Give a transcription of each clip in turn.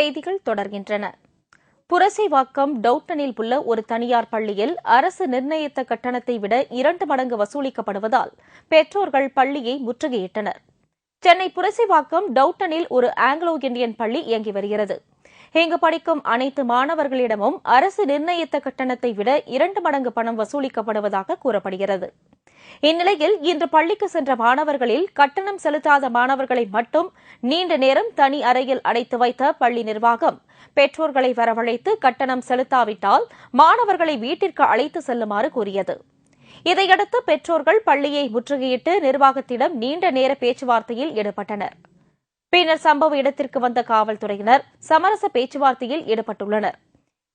செய்திகள் தொடர்கின்றன. புரசைவாக்கம் டவுட்டனில் உள்ள ஒரு தனியார் பள்ளியில் அரசு நிர்ணயித்த கட்டணத்தை விட 2 மடங்கு வசூலிக்கப்படுவதால் பெற்றோர்கள் பள்ளியை முற்றுகையிட்டனர். சென்னை புரசைவாக்கம் டவுட்டனில் ஒரு ஆங்கிலோ இந்தியன் பள்ளி இயங்கி வருகிறது. இங்கு படிக்கும் அனைத்து மாணவர்களிடமும் அரசு நிர்ணயித்த கட்டணத்தை விட 2 மடங்கு பணம் வசூலிக்கப்படுவதாக கூறப்படுகிறது. இந்நிலையில் இன்று பள்ளிக்கு சென்ற மாணவர்களில் கட்டணம் செலுத்தாத மாணவர்களை மட்டும் நீண்ட நேரம் தனி அறையில் அடைத்து வைத்த பள்ளி நிர்வாகம் பெற்றோர்களை வரவழைத்து கட்டணம் செலுத்தாவிட்டால் மாணவர்களை வீட்டிற்கு அழைத்து செல்லுமாறு கூறியது. இதையடுத்து பெற்றோர்கள் பள்ளியை முற்றுகையிட்டு நிர்வாகத்திடம் நீண்ட நேர பேச்சுவார்த்தையில் ஈடுபட்டனர். பின்னர் சம்பவ இடத்திற்கு வந்த காவல்துறையினர் சமரச பேச்சுவார்த்தையில் ஈடுபட்டுள்ளனர்.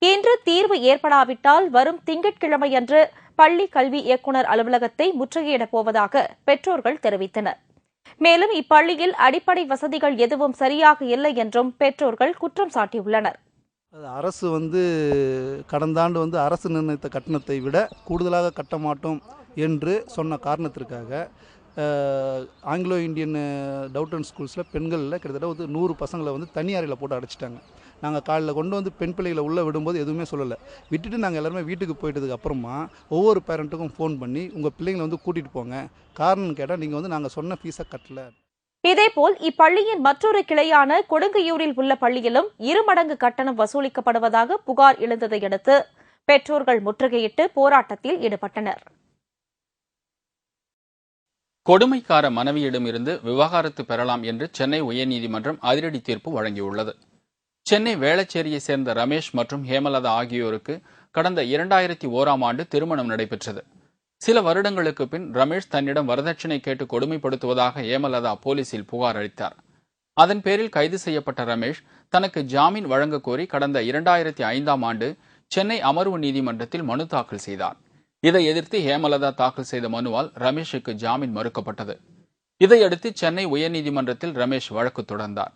இன்று தீர்வு ஏற்படாவிட்டால் வரும் திங்கட்கிழமையன்று பள்ளி கல்வி இயக்குநர் அலுவலகத்தை முற்றுகையிடப் போவதாக பெற்றோர்கள் தெரிவித்தனர். மேலும் இப்பள்ளியில் அடிப்படை வசதிகள் எதுவும் சரியாக இல்லை என்றும் பெற்றோர்கள் குற்றம் சாட்டியுள்ளனர். அரசு கடந்த ஆண்டு அரசு நிர்ணயித்த கட்டணத்தை விட கூடுதலாக கட்ட மாட்டோம் என்று சொன்ன காரணத்திற்காக ஆங்கிலோ இந்தியன் டவுட்டன் ஸ்கூல்ஸில் பெண்களில் கிட்டத்தட்ட 100 பசங்களை தனி அறையில் போட்டு அடைச்சிட்டாங்க. நாங்கள் காலையில் கொண்டு பெண் பிள்ளைகளை உள்ளே விடும்போது எதுவுமே சொல்லலை. விட்டுட்டு நாங்கள் எல்லாருமே வீட்டுக்கு போயிட்டதுக்கு அப்புறமா ஒவ்வொரு பேரண்ட்டுக்கும் ஃபோன் பண்ணி உங்கள் பிள்ளைங்களை கூட்டிகிட்டு போங்க, காரணம் கேட்டால் நீங்கள் நாங்கள் சொன்ன ஃபீஸை கட்டலை. இதேபோல் இப்பள்ளியின் மற்றொரு கிளையான கொடுங்கையூரில் உள்ள பள்ளியிலும் 2 மடங்கு கட்டணம் வசூலிக்கப்படுவதாக புகார் எழுந்ததை அடுத்து பெற்றோர்கள் முற்றுகையிட்டு போராட்டத்தில் ஈடுபட்டனர். கொடுமைக்கார மனைவியிடமிருந்து விவாகரத்து பெறலாம் என்று சென்னை உயர்நீதிமன்றம் அதிரடி தீர்ப்பு வழங்கியுள்ளது. சென்னை வேளச்சேரியைச் சேர்ந்த ரமேஷ் மற்றும் ஹேமலதா ஆகியோருக்கு கடந்த 2001ஆம் ஆண்டு திருமணம் நடைபெற்றது. சில வருடங்களுக்கு பின் ரமேஷ் தன்னிடம் வரதட்சணை கேட்டு கொடுமைப்படுத்துவதாக ஹேமலதா போலீசில் புகார் அளித்தார். அதன் பேரில் கைது செய்யப்பட்ட ரமேஷ் தனக்கு ஜாமீன் வழங்க கோரி கடந்த 2005ஆம் ஆண்டு சென்னை அமர்வு நீதிமன்றத்தில் மனு தாக்கல் செய்தார். இதை எதிர்த்து ஹேமலதா தாக்கல் செய்த மனுவால் ரமேஷுக்கு ஜாமீன் மறுக்கப்பட்டது. இதையடுத்து சென்னை உயர்நீதிமன்றத்தில் ரமேஷ் வழக்கு தொடர்ந்தார்.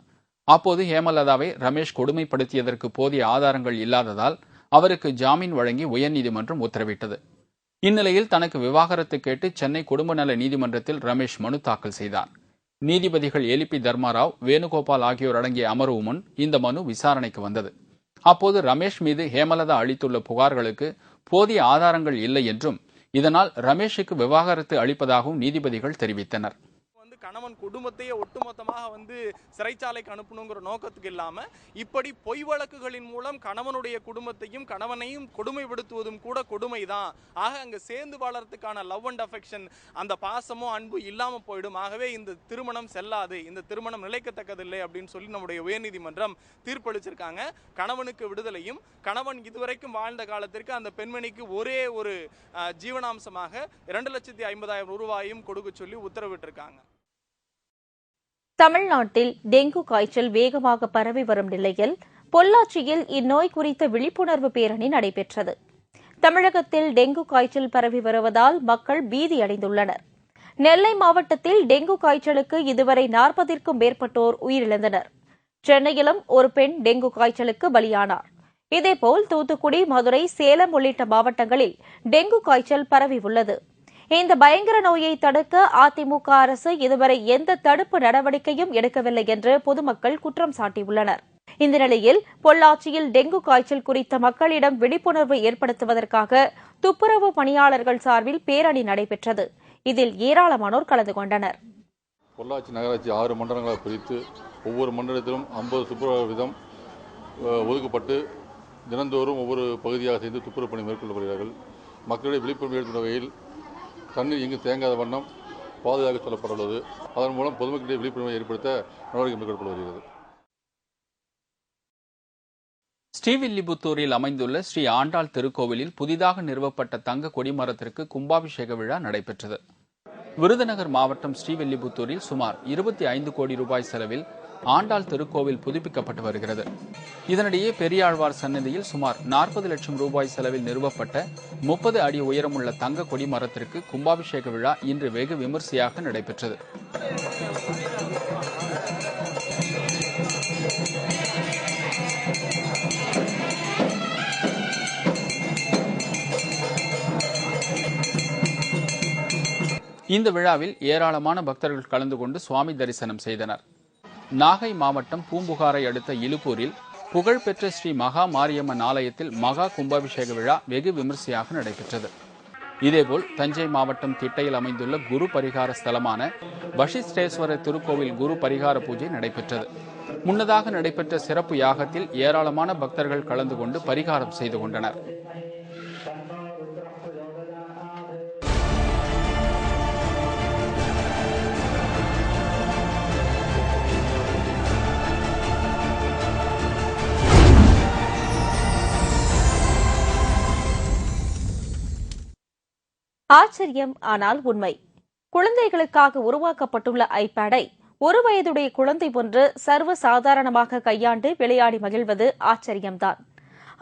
அப்போது ஹேமலதாவை ரமேஷ் கொடுமைப்படுத்தியதற்கு போதிய ஆதாரங்கள் இல்லாததால் அவருக்கு ஜாமீன் வழங்கி உயர்நீதிமன்றம் உத்தரவிட்டது. இந்நிலையில் தனக்கு விவாகரத்து கேட்டு சென்னை குடும்ப நல நீதிமன்றத்தில் ரமேஷ் மனு தாக்கல் செய்தார். நீதிபதிகள் எலிபி தர்மாராவ், வேணுகோபால் ஆகியோர் அடங்கிய அமர்வு முன் இந்த மனு விசாரணைக்கு வந்தது. அப்போது ரமேஷ் மீது ஹேமலதா அளித்துள்ள புகார்களுக்கு போதிய ஆதாரங்கள் இல்லை என்றும் இதனால் ரமேஷுக்கு விவாகரத்து அளிப்பதாகவும் நீதிபதிகள் தெரிவித்தனர். கணவன் குடும்பத்தையே ஒட்டுமொத்தமாக சிறைச்சாலைக்கு அனுப்பணுங்கிற நோக்கத்துக்கு இல்லாம இப்படி பொய் வழக்குகளின் மூலம் கணவனுடைய குடும்பத்தையும் கணவனையும் கொடுமைப்படுத்துவதும் கூட கொடுமைதான். ஆக அங்க சேர்ந்து வாழறதுக்கான லவ் அண்ட் அஃபெக்ஷன், அந்த பாசமோ அன்பு இல்லாம போயிடும். ஆகவே இந்த திருமணம் செல்லாது, இந்த திருமணம் நிலைக்கத்தக்கதில்லை அப்படின்னு சொல்லி நம்முடைய உயர்நீதிமன்றம் தீர்ப்பளிச்சிருக்காங்க. கணவனுக்கு விடுதலையும், கணவன் இதுவரைக்கும் வாழ்ந்த காலத்திற்கு அந்த பெண்மணிக்கு ஒரே ஒரு ஜீவனாம்சமாக 2,50,000 ரூபாயும் கொடுக்க சொல்லி உத்தரவிட்டிருக்காங்க. தமிழ்நாட்டில் டெங்கு காய்ச்சல் வேகமாக பரவி வரும் நிலையில் பொள்ளாச்சியில் இந்நோய் குறித்த விழிப்புணர்வு பேரணி நடைபெற்றது. தமிழகத்தில் டெங்கு காய்ச்சல் பரவி வருவதால் மக்கள் பீதியடைந்துள்ளனர். நெல்லை மாவட்டத்தில் டெங்கு காய்ச்சலுக்கு இதுவரை 40ற்கும் மேற்பட்டோர் உயிரிழந்தனர். சென்னையிலும் ஒரு பெண் டெங்கு காய்ச்சலுக்கு பலியானார். இதேபோல் தூத்துக்குடி, மதுரை, சேலம் உள்ளிட்ட மாவட்டங்களில் டெங்கு காய்ச்சல் பரவியுள்ளது. இந்த பயங்கர நோயை தடுக்க அதிமுக அரசு இதுவரை எந்த தடுப்பு நடவடிக்கையும் எடுக்கவில்லை என்று பொதுமக்கள் குற்றம் சாட்டியுள்ளனர். இந்த நிலையில் பொள்ளாச்சியில் டெங்கு காய்ச்சல் குறித்த மக்களிடம் விழிப்புணர்வு ஏற்படுத்துவதற்காக துப்புரவு பணியாளர்கள் சார்பில் பேரணி நடைபெற்றது. இதில் ஏராளமானோர் கலந்து கொண்டனர். பொள்ளாச்சி நகராட்சி 6 மண்டலங்களாக பிரித்து ஒவ்வொரு மண்டலத்திலும் 50 துப்புரவு வீதம் ஒதுக்கப்பட்டு தினந்தோறும் ஒவ்வொரு பகுதியாக சேர்ந்து துப்புரவு பணி மேற்கொள்ளப்படுகிறார்கள். மக்களிடையே விழிப்புணர்வு ஏற்படும் வகையில் தண்ணீர் எங்கு தேங்காத வண்ணம் பாதுகாக்க சொல்லப்பட்டுள்ளது. அதன் மூலம் பொதுமக்களிடையே விழிப்புணர்வை ஏற்படுத்த நடவடிக்கை மேற்கொள்ளப்பட்டு வருகிறது. ஸ்ரீவில்லிபுத்தூரில் அமைந்துள்ள ஸ்ரீ ஆண்டாள் திருக்கோவிலில் புதிதாக நிறுவப்பட்ட தங்க கொடிமரத்திற்கு கும்பாபிஷேக விழா நடைபெற்றது. விருதுநகர் மாவட்டம் ஸ்ரீவில்லிபுத்தூரில் சுமார் 25 கோடி ரூபாய் செலவில் ஆண்டாள் திருக்கோவில் புதுப்பிக்கப்பட்டு வருகிறது. இதனிடையே பெரியாழ்வார் சன்னதியில் சுமார் 40 லட்சம் ரூபாய் செலவில் நிறுவப்பட்ட 30 அடி உயரமுள்ள தங்க கொடிமரத்திற்கு கும்பாபிஷேக விழா இன்று வெகு விமர்சையாக நடைபெற்றது. இந்த விழாவில் ஏராளமான பக்தர்கள் கலந்து கொண்டு சுவாமி தரிசனம் செய்தனர். நாகை மாவட்டம் பூம்புகாரை அடுத்த இலுப்பூரில் புகழ்பெற்ற ஸ்ரீ மகா மாரியம்மன் ஆலயத்தில் மகா கும்பாபிஷேக விழா வெகு விமரிசையாக நடைபெற்றது. இதேபோல் தஞ்சை மாவட்டம் திட்டையில் அமைந்துள்ள குரு பரிகார ஸ்தலமான வசிஷ்டேஸ்வரர் திருக்கோவில் குரு பரிகார பூஜை நடைபெற்றது. முன்னதாக நடைபெற்ற சிறப்பு யாகத்தில் ஏராளமான பக்தர்கள் கலந்து கொண்டு பரிகாரம் செய்து கொண்டனர். ஆச்சரியம் ஆனால் உண்மை. குழந்தைகளுக்காக உருவாக்கப்பட்டுள்ள ஐபேடை 1 வயதுடைய குழந்தை ஒன்று சர்வ சாதாரணமாக கையாண்டு விளையாடி மகிழ்வது ஆச்சரியம்தான்.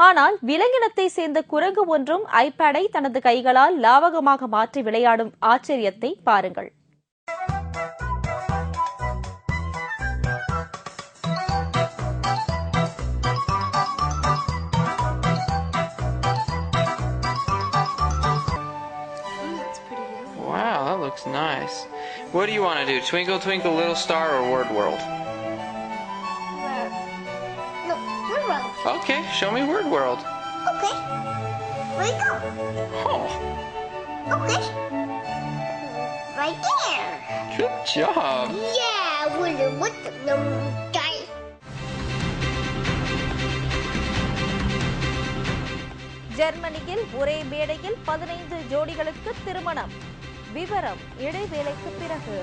ஆனால் விலங்கினத்தை சேர்ந்த குரங்கு ஒன்றும் ஐபேடை தனது கைகளால் லாவகமாக மாற்றி விளையாடும் ஆச்சரியத்தை பாருங்கள். Wow, that looks nice. What do you want to do? Twinkle, twinkle, little star or Word World? No, Word World. Okay, show me Word World. Okay. Where you go? Oh, Okay. Right there. good job. Yeah, what the guy? ஜெர்மனியில் ஒரே மேடையில் 15 ஜோடிகளுக்கு திருமணம். விவரம் இடைவேளைக்கு பிறகு.